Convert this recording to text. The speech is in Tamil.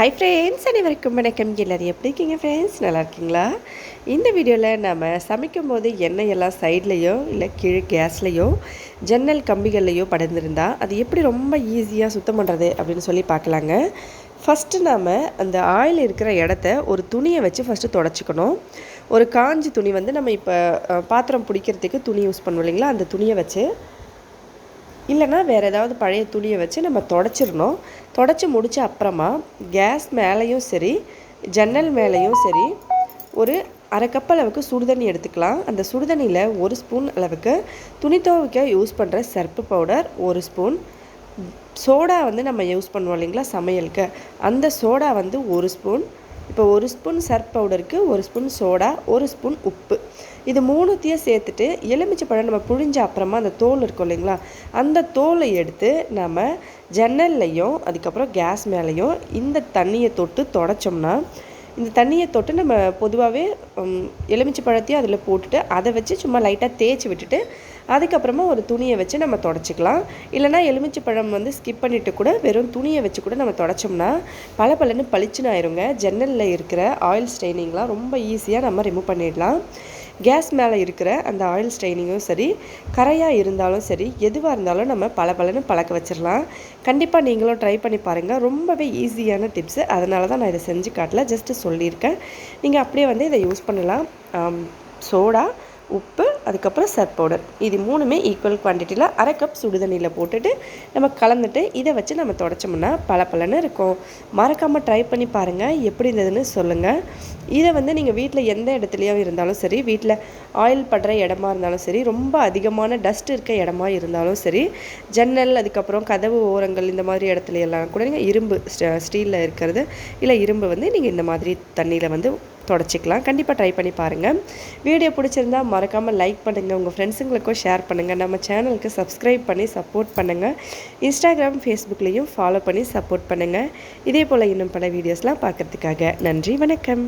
ஹாய் ஃப்ரெண்ட்ஸ், அனைவருக்கும் வணக்கம். எல்லோரும் எப்படி இருக்கீங்க ஃப்ரெண்ட்ஸ்? நல்லா இருக்கீங்களா? இந்த வீடியோவில் நம்ம சமைக்கும்போது எண்ணெயெல்லாம் சைட்லேயோ இல்லை கீழே கேஸ்லேயோ ஜன்னல் கம்பிகள்லையோ படர்ந்துருந்தா அது எப்படி ரொம்ப ஈஸியாக சுத்தம் பண்ணுறது அப்படின்னு சொல்லி பார்க்கலாங்க. ஃபஸ்ட்டு நாம் அந்த ஆயில் இருக்கிற இடத்த ஒரு துணியை வச்சு ஃபஸ்ட்டு தொடச்சிக்கணும். ஒரு காஞ்சி துணி வந்து நம்ம இப்போ பாத்திரம் பிடிக்கிறதுக்கு துணி யூஸ் பண்ணுவோம் இல்லைங்களா, அந்த துணியை வச்சு இல்லைனா வேறு ஏதாவது பழைய துணியை வச்சு நம்ம தொடச்சிடணும். தொடச்சி முடித்த அப்புறமா கேஸ் மேலேயும் சரி ஜன்னல் மேலேயும் சரி ஒரு அரை கப் அளவுக்கு சுடுதண்ணி எடுத்துக்கலாம். அந்த சுடுதண்ணியில் 1 ஸ்பூன் அளவுக்கு துணி துவைக்க யூஸ் பண்ணுற சர்ப்பு பவுடர், 1 ஸ்பூன் சோடா வந்து நம்ம யூஸ் பண்ணுவோம் இல்லைங்களா சமையலுக்கு, அந்த சோடா வந்து 1 ஸ்பூன். இப்போ 1 ஸ்பூன் சர்ப் பவுடருக்கு 1 ஸ்பூன் சோடா, 1 ஸ்பூன் உப்பு, இது 3த்தையும் சேர்த்துட்டு எலுமிச்சை பழம் நம்ம புழிஞ்ச அப்புறமா அந்த தோல் இருக்கும் இல்லைங்களா, அந்த தோலை எடுத்து நம்ம ஜன்னல்லையும் அதுக்கப்புறம் கேஸ் மேலேயும் இந்த தண்ணியை தொட்டு தொடச்சோம்னா, இந்த தண்ணியை தொட்டு நம்ம பொதுவாகவே எலுமிச்சை பழத்தையும் அதில் போட்டுட்டு அதை வச்சு சும்மா லைட்டாக தேய்ச்சி விட்டுட்டு அதுக்கப்புறமா ஒரு துணியை வச்சு நம்ம தொடச்சிக்கலாம். இல்லைனா எலுமிச்சை பழம் வந்து ஸ்கிப் பண்ணிவிட்டு கூட வெறும் துணியை வச்சு கூட நம்ம தொடச்சோம்னா பளபளன்னு பளிச்சுன்னு ஆயிருங்க. ஜன்னலில் இருக்கிற ஆயில் ஸ்டெயினிங்லாம் ரொம்ப ஈஸியாக நம்ம ரிமூவ் பண்ணிடலாம். கேஸ் மேலே இருக்கிற அந்த ஆயில் ஸ்டெயினிங்கும் சரி, கரையாக இருந்தாலும் சரி, எதுவாக இருந்தாலும் நம்ம பளபளன்னு பழக்க வச்சிடலாம். கண்டிப்பாக நீங்களும் ட்ரை பண்ணி பாருங்கள். ரொம்பவே ஈஸியான டிப்ஸு, அதனால தான் நான் இதை செஞ்சு காட்டல, ஜஸ்ட்டு சொல்லியிருக்கேன். நீங்கள் அப்படியே வந்து இதை யூஸ் பண்ணலாம். சோடா, உப்பு, அதுக்கப்புறம் சர்ப் பவுடர், இது 3மே ஈக்குவல் குவான்டிட்டியில் அரை கப் சுடுதண்ணியில் போட்டுட்டு நம்ம கலந்துட்டு இதை வச்சு நம்ம தொடச்சோம்னா பளபளன்னு இருக்கும். மறக்காமல் ட்ரை பண்ணி பாருங்கள், எப்படி இருந்ததுன்னு சொல்லுங்கள். இதை வந்து நீங்கள் வீட்டில் எந்த இடத்துலையும் இருந்தாலும் சரி, வீட்டில் ஆயில் படுற இடமா இருந்தாலும் சரி, ரொம்ப அதிகமான டஸ்ட் இருக்க இடமா இருந்தாலும் சரி, ஜன்னல் அதுக்கப்புறம் கதவு ஓரங்கள் இந்த மாதிரி இடத்துல எல்லாம் கூட நீங்கள் இரும்பு ஸ்டீலில் இருக்கிறது இல்லை இரும்பு வந்து நீங்கள் இந்த மாதிரி தண்ணியில் வந்து தொடச்சிக்கலாம். கண்டிப்பாக ட்ரை பண்ணி பாருங்கள். வீடியோ பிடிச்சிருந்தா மறக்காமல் லைக் பண்ணுங்கள், உங்கள் ஃப்ரெண்ட்ஸுங்களுக்கும் ஷேர் பண்ணுங்கள். நம்ம சேனலுக்கு சப்ஸ்கிரைப் பண்ணி சப்போர்ட் பண்ணுங்கள். இன்ஸ்டாகிராம், ஃபேஸ்புக்லேயும் ஃபாலோ பண்ணி சப்போர்ட் பண்ணுங்கள். இதே போல் இன்னும் பல வீடியோஸ்லாம் பார்க்குறதுக்காக. நன்றி, வணக்கம்.